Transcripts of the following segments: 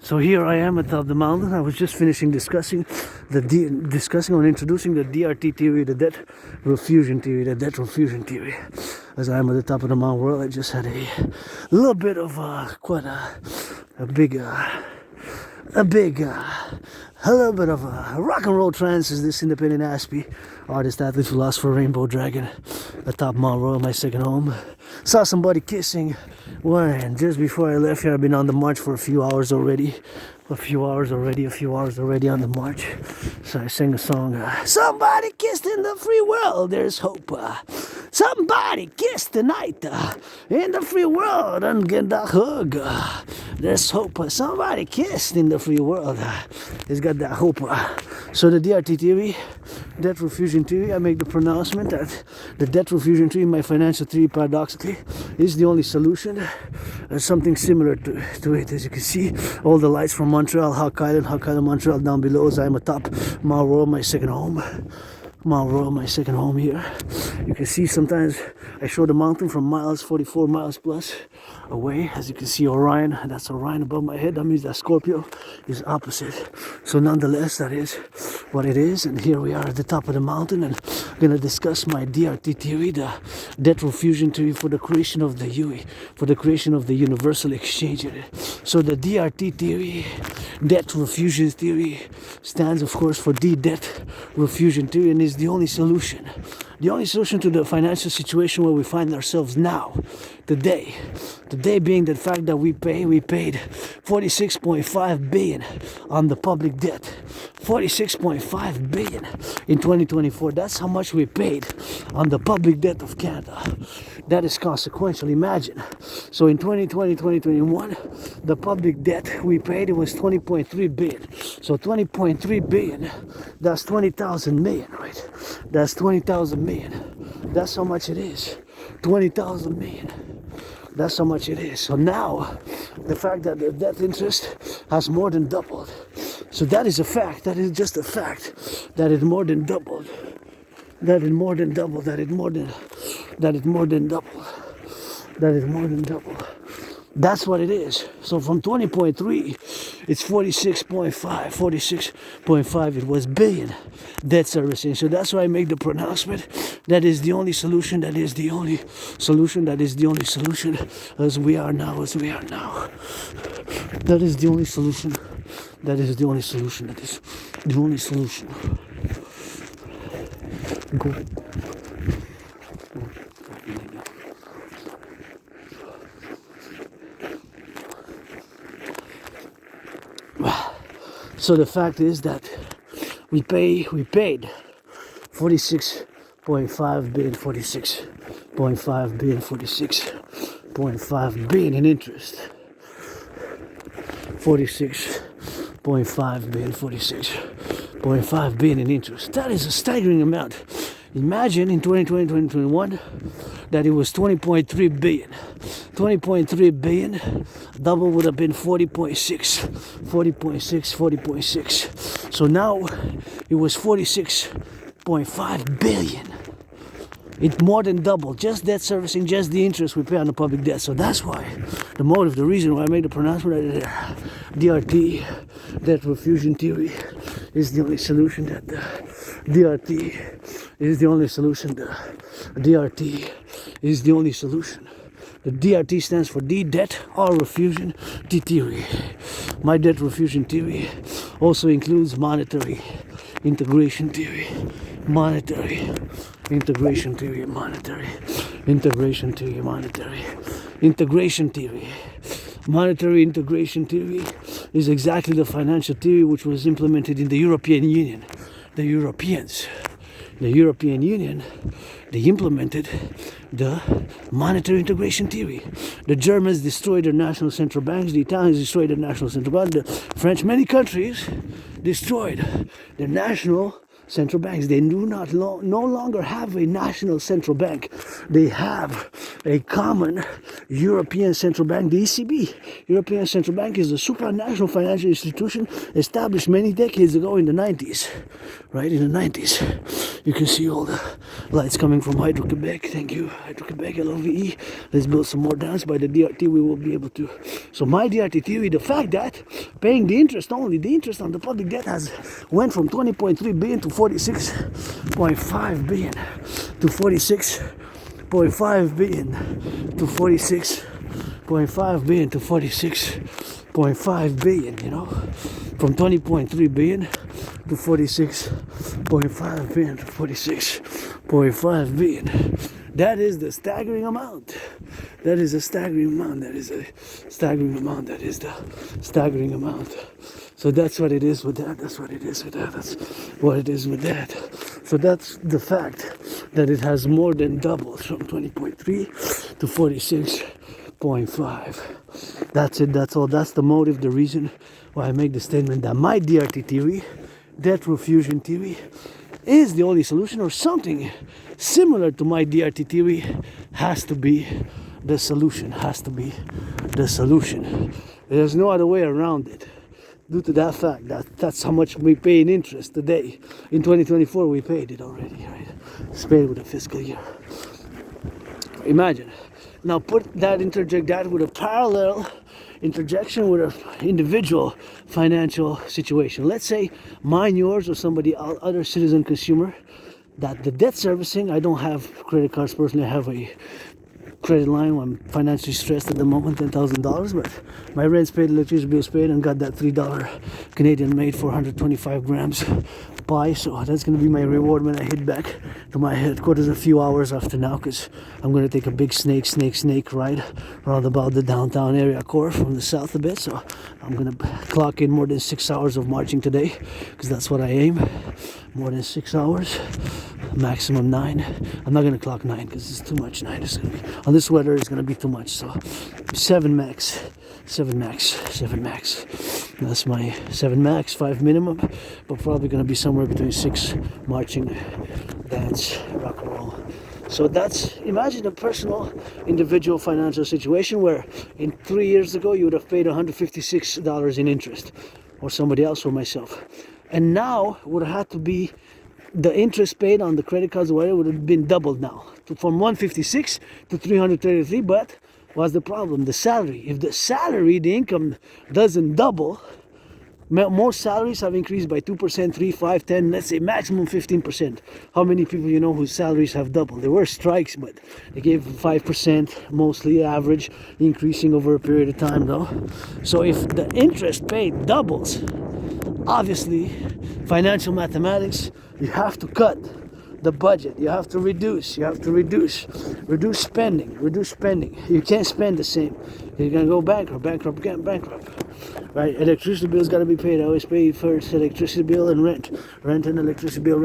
So here I am atop the mountain. I was just finishing introducing the DRT theory, the debt refusion theory, As I am at the top of the Mount World, I just had a little bit of quite a little bit of a rock and roll trance as this independent Aspie, artist, athlete, philosopher, rainbow dragon, atop Mount Royal, my second home. Saw somebody kissing one, and just before I left here, I've been on the march for a few hours already on the march. So I sang a song, somebody kissed in the free world, there's hope. Somebody kissed tonight in the free world and get that hug. There's hope. Somebody kissed in the free world. It's got that hope. So the DRT theory, debt refusion theory, I make the pronouncement that the debt refusion theory, my financial theory, paradoxically, is the only solution. There's something similar to it. As you can see, all the lights from Montreal, Hawk Island, Montreal down below as I'm atop Mount Royal, my second home. Here. You can see sometimes I show the mountain from 44 miles plus away. As you can see Orion, that's Orion above my head. That means that Scorpio is opposite. So nonetheless, that is what it is. And here we are at the top of the mountain, and I'm going to discuss my DRT theory, the debt refusion theory for the creation of the UE, for the creation of the universal exchange. So the DRT theory, debt refusion theory, stands of course for debt refusion theory, and is the only solution to the financial situation where we find ourselves now, today being the fact that we paid 46.5 billion on the public debt, 46.5 billion in 2024. That's how much we paid on the public debt of Canada. That is consequential. Imagine. So in 2020, 2021, the public debt we paid, it was 20.3 billion. So 20.3 billion, that's 20,000 million, right? That's 20,000 million. That's how much it is. 20,000 million. That's how much it is. So now, the fact that the debt interest has more than doubled. So that is a fact. That is just a fact. That it more than doubled. That it more than doubled. That's what it is. So from 20.3, it's 46.5. It was billion debt servicing. So that's why I make the pronouncement. That is the only solution. As we are now. That is the only solution. Go. So the fact is that we paid 46.5 billion in interest. 46.5 billion in interest. That is a staggering amount. Imagine in 2020, 2021 that it was 20.3 billion. 20.3 billion, double would have been 40.6. So now it was 46.5 billion. It more than doubled. Just debt servicing, just the interest we pay on the public debt. So that's why the reason why I made the pronouncement that DRT, debt refusion theory, is the only solution. That DRT is the only solution. The DRT stands for D, debt, R, refusion, T, theory. My debt refusion theory also includes monetary integration theory. Monetary integration theory. Monetary integration theory is exactly the financial theory which was implemented in the European Union. The European Union, they implemented the monetary integration theory. The Germans destroyed their national central banks, the Italians destroyed their national central bank, the French, many countries destroyed their national central banks. They do not no longer have a national central bank. They have a common European Central Bank, the ECB. European Central Bank is a supranational financial institution established many decades ago in the 90s. Right, in the 90s. You can see all the lights coming from Hydro-Quebec. Thank you, Hydro-Quebec, LOVE. Let's build some more dams. By the DRT, we will be able to. So my DRT theory, the fact that paying the interest only, the interest on the public debt has went from 20.3 billion to 46.5 billion to 46.5 billion to 46.5 billion to 46.5 billion, you know, from 20.3 billion to 46.5 billion to 46.5 billion. That is the staggering amount. That is a staggering amount. That is a staggering amount. That is the staggering amount. So that's what it is with that. That's what it is with that. That's what it is with that. So that's the fact that it has more than doubled from 20.3 to 46.5. That's it. That's all. That's the motive, the reason why I make the statement that my DRT theory, debt refusion theory, is the only solution, or something similar to my DRT theory has to be the solution. Has to be the solution. There's no other way around it. Due to that fact that that's how much we pay in interest today. In 2024 we paid it already, right? It's paid with a fiscal year. Imagine. Now interject that with a parallel interjection with an individual financial situation. Let's say mine, yours, or somebody other citizen consumer, that the debt servicing, I don't have credit cards personally, I have a credit line when I'm financially stressed at the moment, $10,000, but my rent's paid, electricity bill's paid, and got that $3 Canadian made 425 grams pie. So that's going to be my reward when I head back to my headquarters a few hours after now, because I'm going to take a big snake ride around about the downtown area core from the south a bit. So I'm going to clock in more than 6 hours of marching today, because that's what I aim. More than 6 hours, maximum 9. I'm not going to clock 9 because it's too much. 9 is going to be, on this weather, it's going to be too much. So 7 max. That's my 7 max, 5 minimum, but probably going to be somewhere between 6 marching, dance, rock and roll. So that's, imagine a personal, individual financial situation where in 3 years ago you would have paid $156 in interest, or somebody else, or myself. And now would have had to be, the interest paid on the credit cards or whatever would have been doubled now, from 156 to 333. But what's the problem? The salary. If the salary, the income doesn't double, most salaries have increased by 2%, 3, 5, 10, let's say maximum 15%. How many people you know whose salaries have doubled? There were strikes, but they gave 5%, mostly average, increasing over a period of time though. So if the interest paid doubles, obviously, financial mathematics, you have to cut the budget. You have to reduce spending. You can't spend the same. You're gonna go bankrupt. Right? Electricity bill's gotta be paid. I always pay first electricity bill and rent. Rent and electricity bill.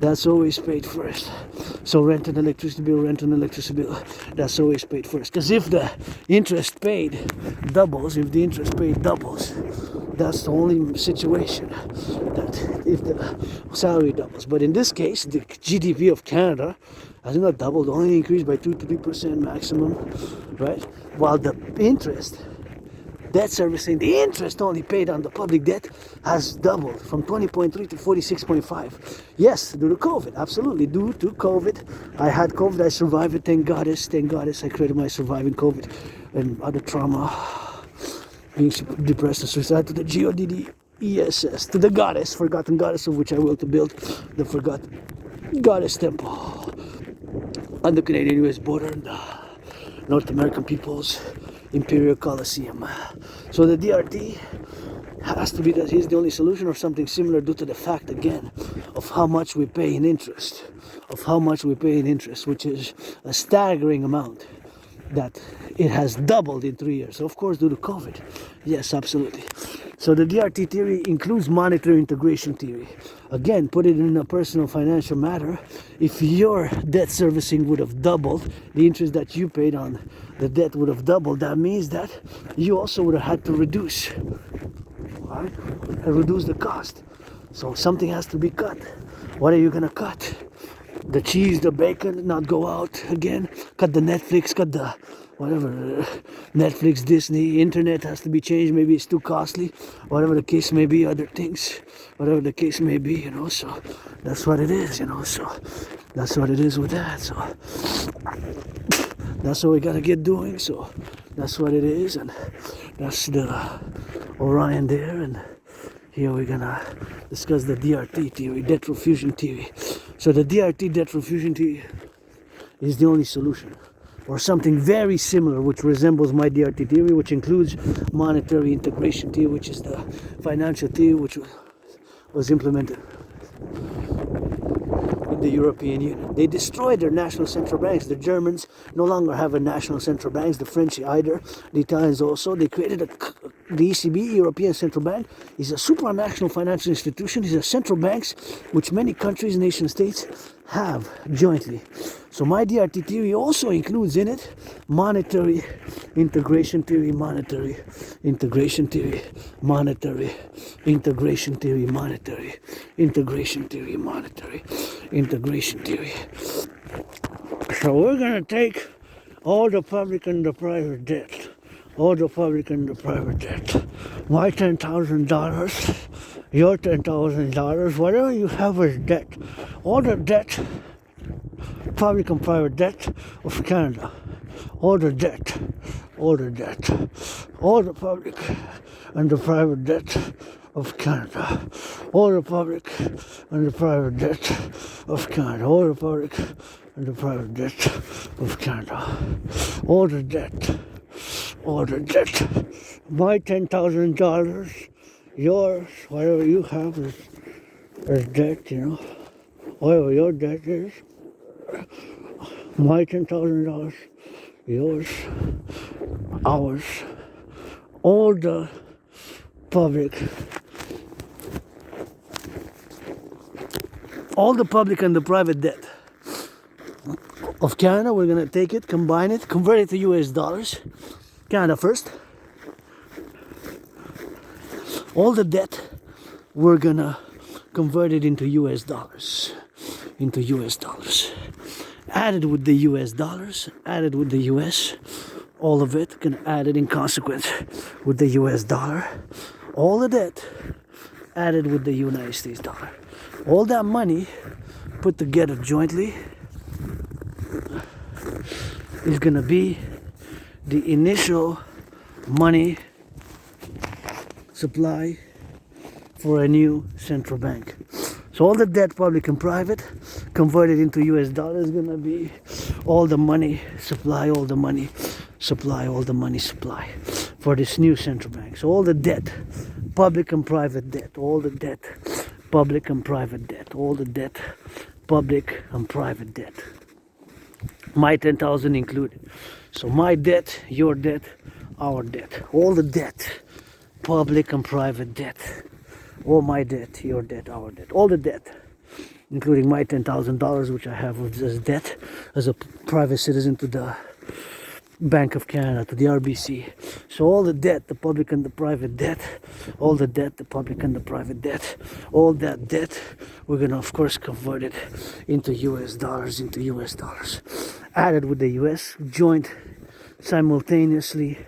That's always paid first. So rent and electricity bill. That's always paid first. Because if the interest paid doubles, that's the only situation, that if the salary doubles. But in this case, the GDP of Canada has not doubled, only increased by 2-3% maximum, right? While the interest, debt servicing, the interest only paid on the public debt has doubled from 20.3 to 46.5. Yes, due to COVID, absolutely, due to COVID. I had COVID, I survived it, thank goddess, I created my surviving COVID and other trauma, being depressed and suicide, to the GODDESS, to the goddess, forgotten goddess, of which I will to build the forgotten goddess temple on the Canadian-US border, and the North American people's Imperial Coliseum. So the DRT has to be that he's the only solution, or something similar, due to the fact again of how much we pay in interest, which is a staggering amount, that it has doubled in 3 years. Of course, due to COVID. Yes, absolutely. So the DRT theory includes monetary integration theory. Again, put it in a personal financial matter. If your debt servicing would have doubled, the interest that you paid on the debt would have doubled. That means that you also would have had to reduce the cost. So something has to be cut. What are you gonna cut? The cheese, the bacon, not go out again. Cut the Netflix, cut the whatever, Netflix, Disney, internet has to be changed. Maybe it's too costly. Whatever the case may be, other things, whatever the case may be, you know. So that's what it is, you know. So that's what it is with that. So that's what we gotta get doing. So that's what it is, and that's the Orion there. And here we're gonna discuss the DRT theory, debt fusion theory. So the DRT, debt fusion theory, is the only solution, or something very similar which resembles my DRT theory, which includes monetary integration theory, which is the financial theory which was implemented in the European Union. They destroyed their national central banks. The Germans no longer have a national central banks, the French either, the Italians also. They created the ECB, European Central Bank, is a supranational financial institution. It's a central banks which many countries, nation states have jointly. So my DRT theory also includes in it monetary integration theory, monetary integration theory, monetary integration theory, monetary integration theory, monetary integration theory. So we're gonna take all the public and the private debt, all the public and the private debt, my $10,000, your $10,000, whatever you have as debt, all the debt, public and private debt of Canada, all the debt, all the debt, all the public and the private debt of Canada, all the public and the private debt of Canada, all the public and the private debt of Canada, all the debt, my $10,000, yours, whatever you have as debt, you know, whatever your debt is, my $10,000, yours, ours, all the public, and the private debt of Canada. We're gonna take it, combine it, convert it to US dollars. Canada first. All the debt, we're gonna convert it into US dollars. Added with the US dollars, added with the US, all of it, gonna add it in consequence with the US dollar. All the debt added with the United States dollar. All that money put together jointly is gonna be the initial money supply for a new central bank. So all the debt, public and private, converted into US dollars, is gonna be all the money supply, all the money supply, all the money supply for this new central bank. So all the debt, public and private debt, all the debt, public and private debt, all the debt, public and private debt. My 10,000 included. So my debt, your debt, our debt, all the debt, public and private debt, all my debt, your debt, our debt, all the debt, including my $10,000 which I have as debt as a private citizen to the Bank of Canada, to the RBC. So all the debt, the public and the private debt, all the debt, the public and the private debt, all that debt, we're gonna of course convert it into US dollars, added with the US, joint, simultaneously,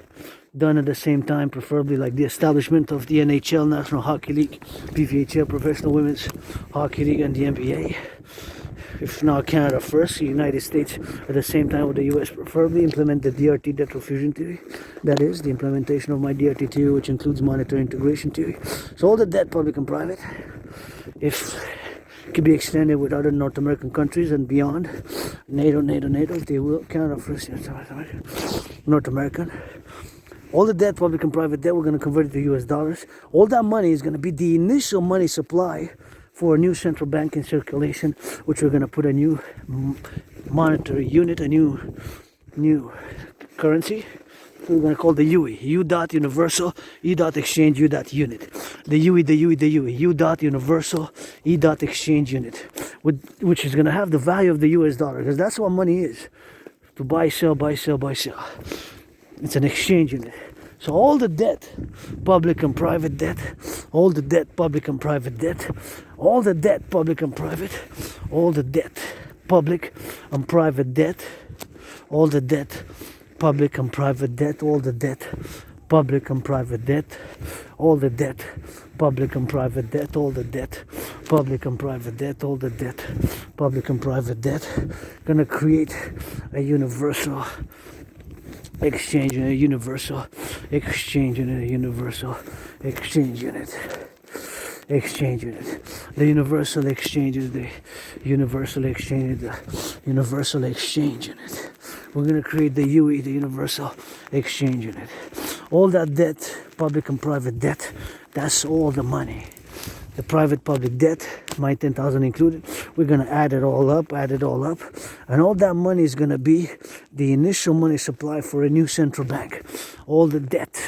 done at the same time, preferably like the establishment of the NHL, National Hockey League, PVHL, Professional Women's Hockey League, and the NBA. If not Canada first, the United States at the same time with the US, preferably implement the DRT, debt fusion theory. That is the implementation of my DRT theory, which includes monetary integration theory. So all the debt, public and private, if it can be extended with other North American countries and beyond, NATO, they will, Canada first, North American. All the debt, public and private debt, we're going to convert it to US dollars. All that money is going to be the initial money supply for a new central bank in circulation, which we're going to put a new monetary unit, a new currency. We're going to call the UE, U dot universal, E dot exchange, U dot unit. The UE, U dot universal, E dot exchange unit, which is going to have the value of the US dollar, because that's what money is. To buy, sell, buy, sell, buy, sell. It's an exchange unit. So all the debt, public and private debt, all the debt, public and private debt, all the debt, public and private, all the debt, public and private debt, all the debt, public and private debt, all the debt, public and private debt, all the debt, public and private debt, all the debt, public and private debt, all the debt, public and private debt. Gonna create a universal exchange and a universal exchange and a universal exchange unit. Exchange unit. The universal exchange is the universal exchange, the universal exchange unit. We're going to create the UE, the universal exchange unit. All that debt, public and private debt, that's all the money. The private public debt, my 10,000 included, we're going to add it all up, and all that money is going to be the initial money supply for a new central bank. All the debt,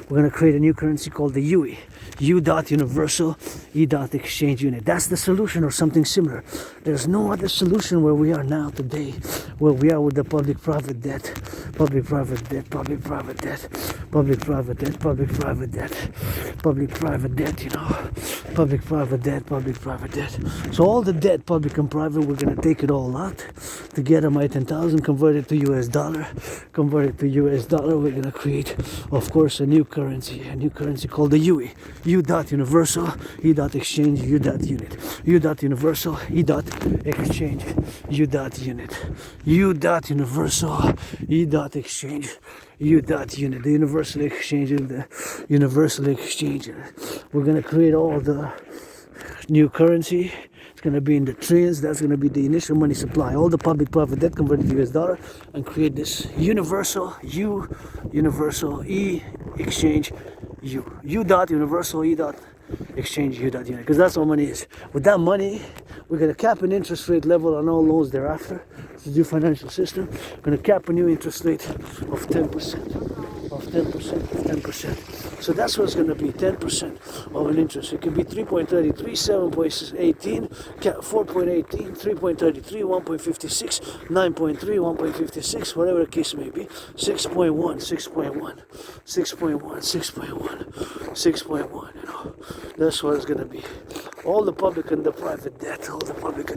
we're going to create a new currency called the UE, U dot universal E dot exchange unit. That's the solution, or something similar. There's no other solution where we are now today, where we are with the public-private debt, public-private debt, public-private debt, public-private debt, public-private debt, public-private debt, you know, public-private debt, public-private debt. So all the debt, public and private, we're going to take it all out together, my 10,000, convert it to US dollar, we're going to create, of course, a new currency called the UE, U dot universal, E dot exchange, U dot unit, U dot universal, E dot exchange, U dot unit, U dot universal, E dot exchange, U dot unit, the universal exchange and the universal exchange. We're going to create all the new currency. It's going to be in the trillions. That's going to be the initial money supply. All the public private debt converted to US dollar, and create this universal U, universal E exchange U dot universal E dot exchange U dot unit, because that's all money is. With that money, we're going to cap an interest rate level on all loans thereafter. It's a new financial system. We're going to cap a new interest rate of 10%. Of 10%. So that's what it's going to be, 10% of an interest. It could be 3.33, 7.18, 4.18, 3.33, 1.56, 9.3, 1.56, whatever the case may be. 6.1, 6.1, 6.1, 6.1, 6.1, you know. That's what it's going to be. All the public and the private debt, all the public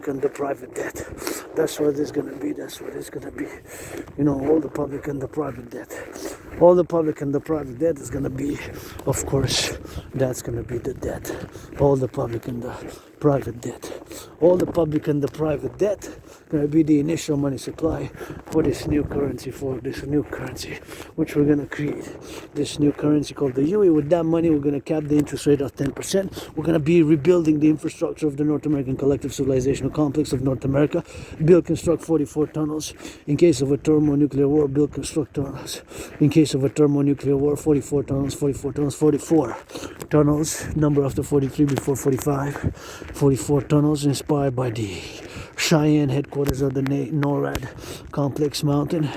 and the private debt. That's what it's going to be. That's what it's going to be. You know, all the public and the private debt. All the public and the private debt is going to be, of course, that's going to be the debt. All the public and the private debt. All the public and the private debt going to be the initial money supply for this new currency, which we're going to create. This new currency called the UE. With that money, we're going to cap the interest rate at 10%. We're going to be rebuilding the infrastructure of the North American Collective Civilisation Complex of North America. Build, construct 44 tunnels. In case of a thermonuclear war, build, construct tunnels. In case of a thermonuclear war, 44 tunnels, 44 tunnels, 44 tunnels. Number after 43 before 45. 44 tunnels inspired by the Cheyenne headquarters of the NORAD complex mountain,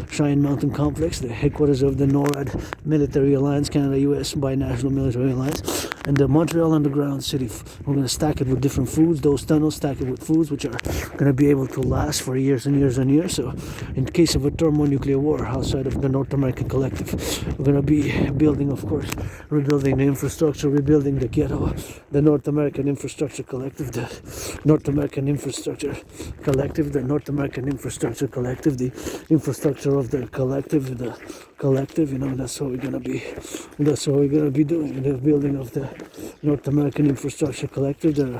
Cheyenne Mountain Complex, the headquarters of the NORAD military alliance, Canada-US binational military alliance, and the Montreal Underground City. We're going to stack it with different foods. Those tunnels, stack it with foods which are going to be able to last for years and years and years. So in case of a thermonuclear war outside of the North American Collective, we're going to be building, of course, rebuilding the infrastructure, rebuilding the ghetto, the North American Infrastructure Collective, the North American Infrastructure Collective, the North American Infrastructure Collective, the infrastructure of the collective, you know, that's what we're going to be, doing, the building of the North American Infrastructure Collective, the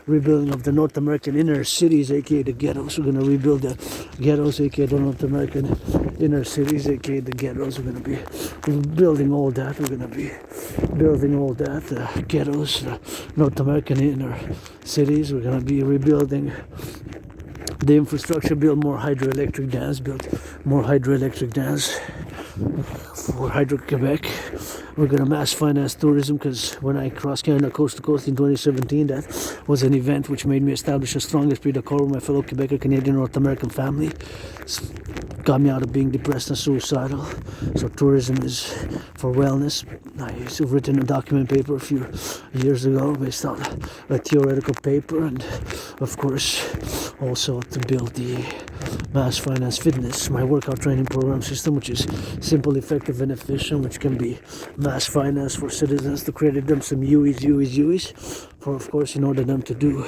rebuilding of the North American inner cities, aka the ghettos. We're going to rebuild the ghettos, aka the North American inner cities, aka the ghettos. We're going to be building all that. We're going to be building all that, the ghettos, the North American inner cities. We're going to be rebuilding the infrastructure, build more hydroelectric dams, for Hydro-Quebec. We're going to mass finance tourism, because when I crossed Canada coast to coast in 2017, that was an event which made me establish a strong esprit de corps with my fellow Quebecer, Canadian, North American family. It's got me out of being depressed and suicidal. So tourism is for wellness. I've written a document paper a few years ago based on a theoretical paper, and of course also to build the mass finance fitness, my workout training program system, which is simple, effective, and efficient, which can be mass finance for citizens to credit them some UEs, for of course in order them to do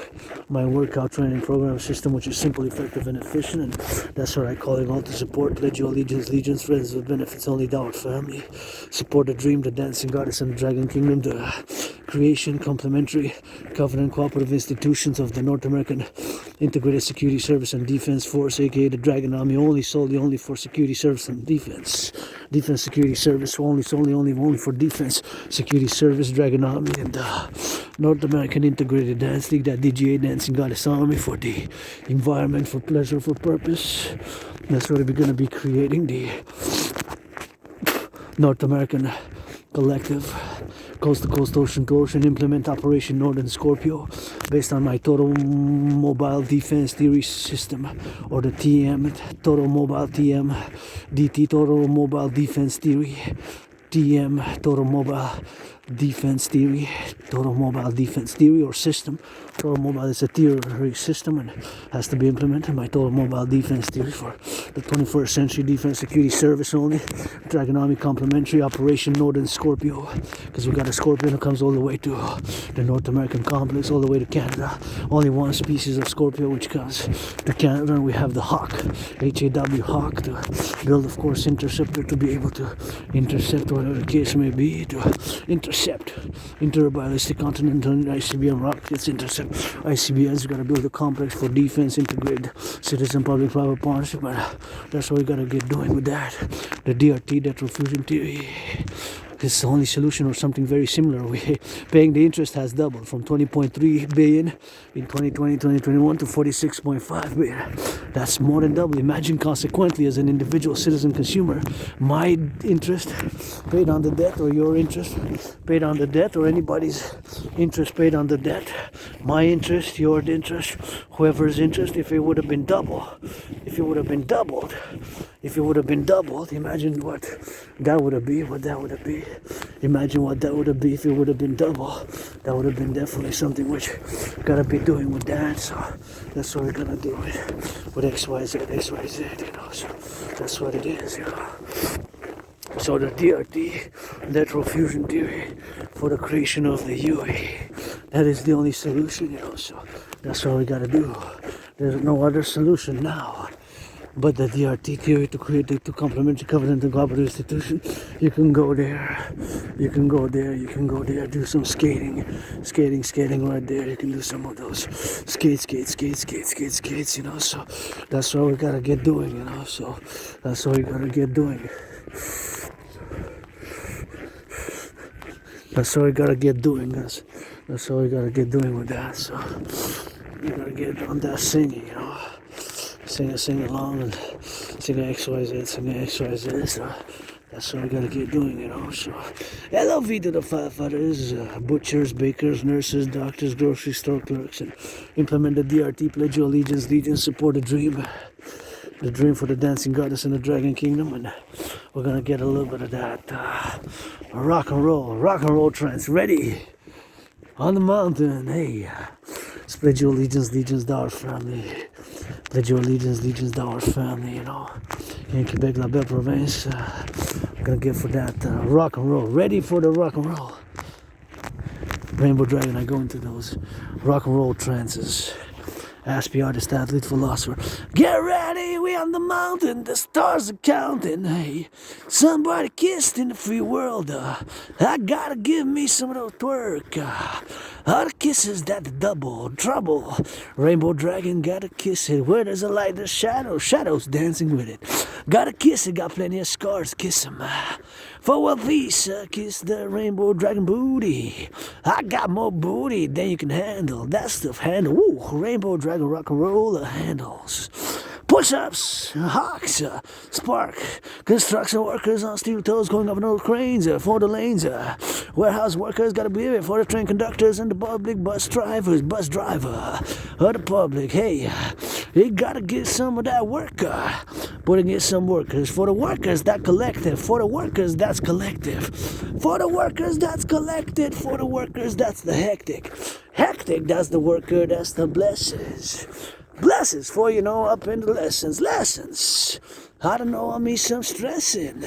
my workout training program system, which is simple, effective, and efficient. And that's what I call it all to support. Pledge your allegiance, friends with benefits only, thou art family. Support the dream, the dancing goddess and the dragon kingdom, the creation, complementary, covenant, cooperative institutions of the North American Integrated Security Service and Defense Force, aka the Dragon Army, solely for security service and defense. Defense Security Service, only for defense security service, Dragon Army, and North American Integrated Dance League, that DGA Dancing Goddess Army, for the environment, for pleasure, for purpose. That's what we're going to be creating, the North American Collective, coast to coast, ocean to ocean, implement Operation Northern Scorpio based on my Total Mobile Defense Theory System, or the TM, Total Mobile TM, DT, Total Mobile Defense Theory, TM, Total Mobile Defense Theory, Total Mobile Defense Theory or System. Total Mobile is a theory system and has to be implemented. My Total Mobile Defense Theory for the 21st Century Defense Security Service only. Dragon Army Complementary Operation Northern Scorpio, because we got a scorpion that comes all the way to the North American complex, all the way to Canada. Only one species of scorpio which comes to Canada, and we have the Hawk, HAW Hawk, to build, of course, interceptor to be able to intercept whatever the case may be, to intercept interballistic continental ICBM rockets, intercept ICBMs. We gotta build a complex for defense, integrated citizen public private partnership, but that's what we gotta get doing with that. The DRT, debt fusion theory, is the only solution, or something very similar. Paying the interest has doubled from 20.3 billion in 2020-2021 to 46.5 billion. That's more than double. Imagine, consequently, as an individual citizen consumer, my interest paid on the debt, or your interest paid on the debt, or anybody's interest paid on the debt, my interest, your interest, whoever's interest, if it would have been double, if it would have been doubled, imagine what that would have been, Imagine what that would have been if it would have been double. That would have been definitely something which gotta be doing with that. So that's what we're gonna do with XYZ, you know. So that's what it is, you know. So the DRT, lateral fusion theory, for the creation of the UE, that is the only solution, you know. So that's what we gotta do. There's no other solution now. But the DRT theory, to create the complementary covenant and cooperative institution, you can go there, do some skating right there. You can do some of those skates, you know. So that's what we gotta get doing, you know. So that's what we gotta get doing. That's what we gotta get doing, guys. That's what we gotta get doing with that. So we gotta get on that singing, you know. Sing along and sing XYZ. So that's what we gotta get doing, you know. So LOV to the firefighters, butchers, bakers, nurses, doctors, grocery store clerks, and implement the DRT, pledge your allegiance, support the dream for the dancing goddess and the dragon kingdom. And we're gonna get a little bit of that rock and roll trance ready on the mountain. Hey, pledge your allegiance, thou art family. Pledge your allegiance, thou art family, you know. In Quebec, La Belle Province, gonna get for that rock and roll. Ready for the rock and roll. Rainbow Dragon, I go into those rock and roll trances. Ask the artist, athlete, philosopher. Get ready, we on the mountain, the stars are counting. Hey, somebody kissed in the free world. I gotta give me some of those twerk. All the kisses that double trouble. Rainbow Dragon, gotta kiss it. Where there's a light, there's shadows dancing with it. Gotta kiss it, got plenty of scars, kiss 'em. For what peace, kiss the Rainbow Dragon booty. I got more booty than you can handle. That stuff handle. Ooh, Rainbow Dragon rock and roll handles. Push-ups, hawks, spark, construction workers on steel toes going up in old cranes for the lanes. Warehouse workers gotta be here for the train conductors and the public bus driver, or the public. Hey, you gotta get some of that work. Putting in some workers. For the workers, that collective. For the workers, that's collective. For the workers, that's collected. For the workers, that's the hectic. Hectic, that's the worker, that's the blessings. Blessings, for you know, up in the lessons. I don't know, I mean some stressing.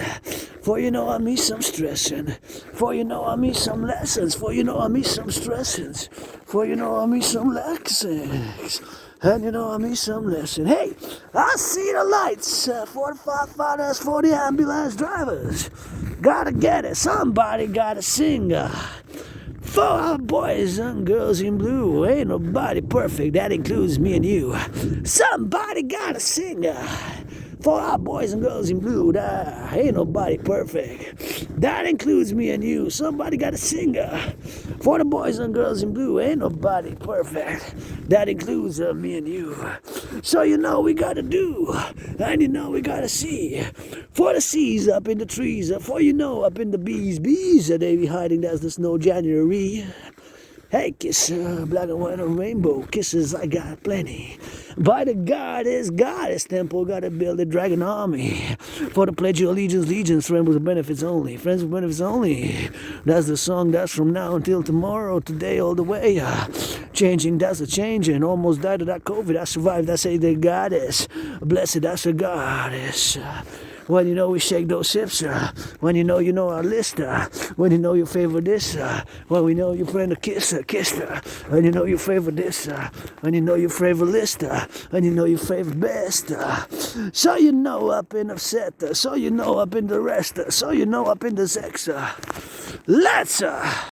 For you know, I mean some stressing. For you know, I mean some lessons. For you know, I mean some stressings. For you know, I mean some lessons. And you know, I mean some lesson. Hey, I see the lights. 45 fighters, 40 ambulance drivers. Gotta get it. Somebody gotta sing. For our boys and girls in blue, ain't nobody perfect, that includes me and you. Somebody gotta sing. For our boys and girls in blue, ain't nobody perfect, that includes me and you. Somebody gotta sing. For the boys and girls in blue, ain't nobody perfect, that includes me and you. So you know we gotta do, and you know we gotta see. For the seas up in the trees, for you know up in the bees, they be hiding, that's the snow January. Hey, kiss black and white and rainbow kisses, I got plenty. By the goddess temple, gotta build a dragon army. For the pledge of allegiance, legions, friends with benefits only. Friends with benefits only. That's the song, that's from now until tomorrow, today all the way. Changing, that's a changing. Almost died of that COVID, I survived, that's a the goddess. Blessed, that's a goddess. When you know we shake those hips, when you know our list, when you know you favor this, when we know you friend a kiss, when you know you favor this, when you know you favor list, when you know you favor best. So you know up in upset, so you know up in the rest, so you know up in the sex. Let's